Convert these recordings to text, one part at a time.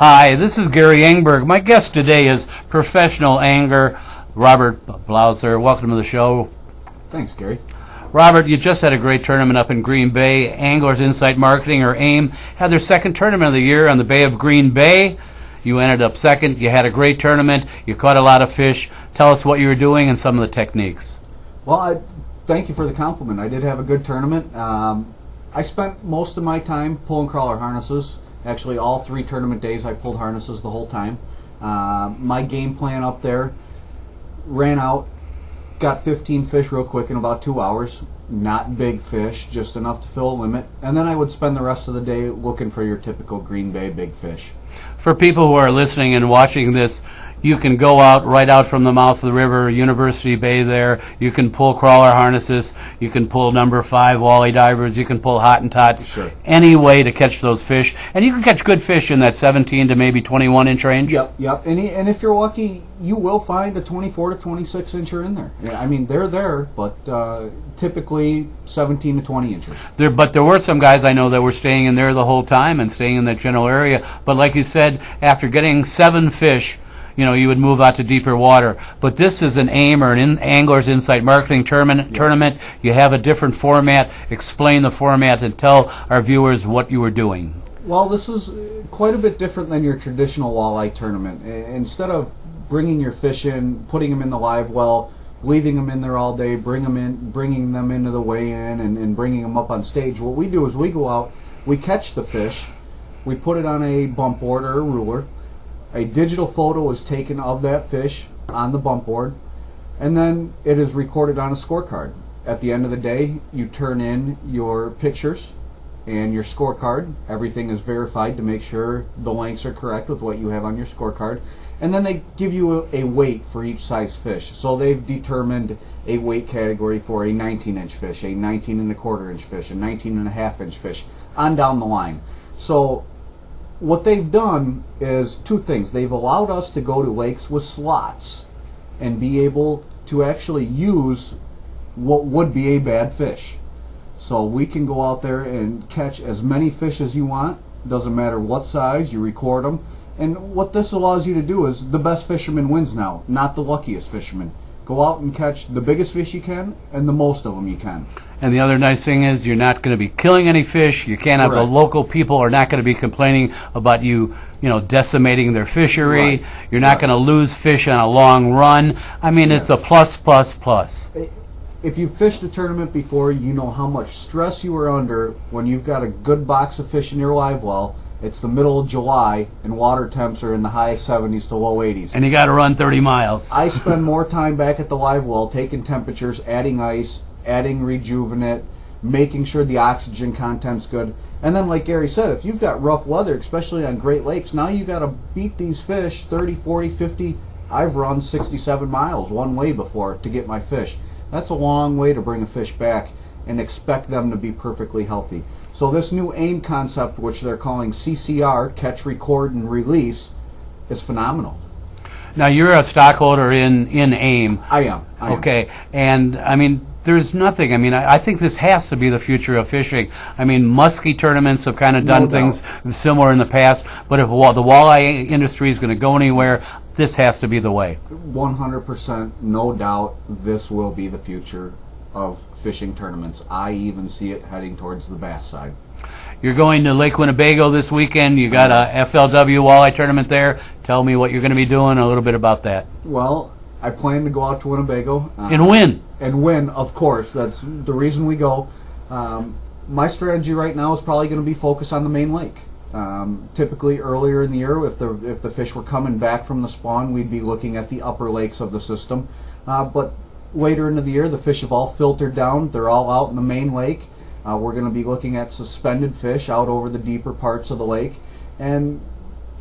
Hi, this is Gary Engberg. My guest today is professional angler Robert Blosser. Welcome to the show. Thanks, Gary. Robert, you just had a great tournament up in Green Bay. Anglers Insight Marketing, or AIM, had their second tournament of the year on the Bay of Green Bay. You ended up second. You had a great tournament. You caught a lot of fish. Tell us what you were doing and some of the techniques. Well, thank you for the compliment. I did have a good tournament. I spent most of my time pulling crawler harnesses. Actually, all 3 tournament days I pulled harnesses the whole time. My game plan up there, ran out, got 15 fish real quick in about 2 hours. Not big fish, just enough to fill a limit. And then I would spend the rest of the day looking for your typical Green Bay big fish. For people who are listening and watching this, you can go out right out from the mouth of the river, University Bay there. You can pull crawler harnesses. You can pull number 5 walleye divers. You can pull Hottentots. Sure. Any way to catch those fish. And you can catch good fish in that 17 to maybe 21 inch range. Yep. And if you're lucky, you will find a 24 to 26 incher in there. Yeah, I mean, they're there, but typically 17 to 20 inches. But there were some guys I know that were staying in there the whole time and staying in that general area. But like you said, after getting 7 fish, you would move out to deeper water. But this is an AIM, or an Anglers Insight Marketing tournament. You have a different format. Explain the format and tell our viewers what you were doing. Well, this is quite a bit different than your traditional walleye tournament. Instead of bringing your fish in, putting them in the live well, leaving them in there all day, bringing them into the weigh-in and bringing them up on stage, what we do is we go out, we catch the fish, we put it on a bump board or a ruler. A digital photo is taken of that fish on the bump board, and then it is recorded on a scorecard. At the end of the day, you turn in your pictures and your scorecard. Everything is verified to make sure the lengths are correct with what you have on your scorecard. And then they give you a weight for each size fish. So they've determined a weight category for a 19-inch fish, a 19 and a quarter inch fish, a 19 and a half inch fish, on down the line. So what they've done is 2 things. They've allowed us to go to lakes with slots and be able to actually use what would be a bad fish. So we can go out there and catch as many fish as you want. Doesn't matter what size, you record them. And what this allows you to do is the best fisherman wins now, not the luckiest fisherman. Go out and catch the biggest fish you can and the most of them you can. And the other nice thing is you're not going to be killing any fish. You can't have the local people are not going to be complaining about you decimating their fishery. Right. You're not going to lose fish on a long run. I mean, It's a plus. If you've fished a tournament before, you know how much stress you are under when you've got a good box of fish in your live well. It's the middle of July, and water temps are in the high 70s to low 80s. And you got to run 30 miles. I spend more time back at the live well taking temperatures, adding ice, adding rejuvenate, making sure the oxygen content's good. And then, like Gary said, if you've got rough weather, especially on Great Lakes, now you got to beat these fish 30, 40, 50. I've run 67 miles one way before to get my fish. That's a long way to bring a fish back and expect them to be perfectly healthy. So this new AIM concept, which they're calling CCR, catch, record, and release, is phenomenal. Now, you're a stockholder in AIM. I am. Okay, and I mean, there's nothing. I mean, I think this has to be the future of fishing. I mean, muskie tournaments have kind of done things similar in the past, but if the walleye industry is going to go anywhere, this has to be the way. 100%, no doubt, this will be the future of fishing tournaments. I even see it heading towards the bass side. You're going to Lake Winnebago this weekend. You got a FLW walleye tournament there. Tell me what you're going to be doing, a little bit about that. Well, I plan to go out to Winnebago. And win. And win, of course. That's the reason we go. My strategy right now is probably going to be focused on the main lake. Typically earlier in the year, if the fish were coming back from the spawn, we'd be looking at the upper lakes of the system. But later into the year, the fish have all filtered down. They're all out in the main lake. We're going to be looking at suspended fish out over the deeper parts of the lake. And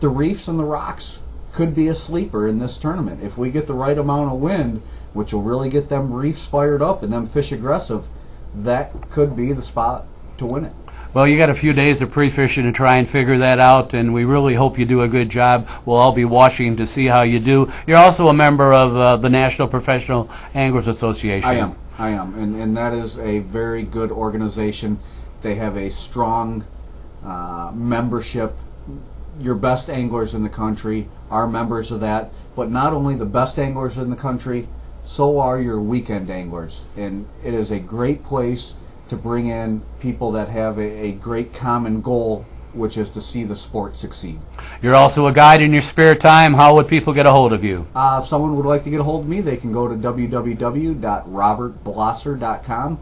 the reefs and the rocks could be a sleeper in this tournament. If we get the right amount of wind, which will really get them reefs fired up and them fish aggressive, that could be the spot to win it. Well, you got a few days of pre-fishing to try and figure that out, and we really hope you do a good job. We'll all be watching to see how you do. You're also a member of the National Professional Anglers Association. I am, and that is a very good organization. They have a strong membership your best anglers in the country are members of that. But not only the best anglers in the country, so are your weekend anglers. And it is a great place to bring in people that have a great common goal, which is to see the sport succeed. You're also a guide in your spare time. How would people get a hold of you? If someone would like to get a hold of me, they can go to www.robertblosser.com.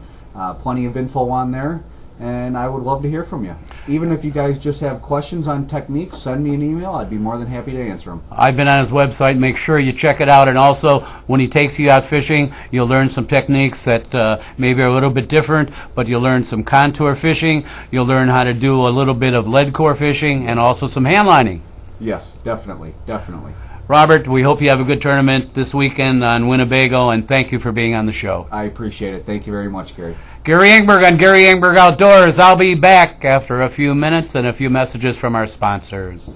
Plenty of info on there, and I would love to hear from you. Even if you guys just have questions on techniques, send me an email. I'd be more than happy to answer them. I've been on his website. Make sure you check it out. And also, when he takes you out fishing, you'll learn some techniques that maybe are a little bit different, but you'll learn some contour fishing. You'll learn how to do a little bit of lead core fishing and also some hand lining. Yes, definitely, definitely. Robert, we hope you have a good tournament this weekend on Winnebago, and thank you for being on the show. I appreciate it. Thank you very much, Gary. Gary Engberg on Gary Engberg Outdoors. I'll be back after a few minutes and a few messages from our sponsors.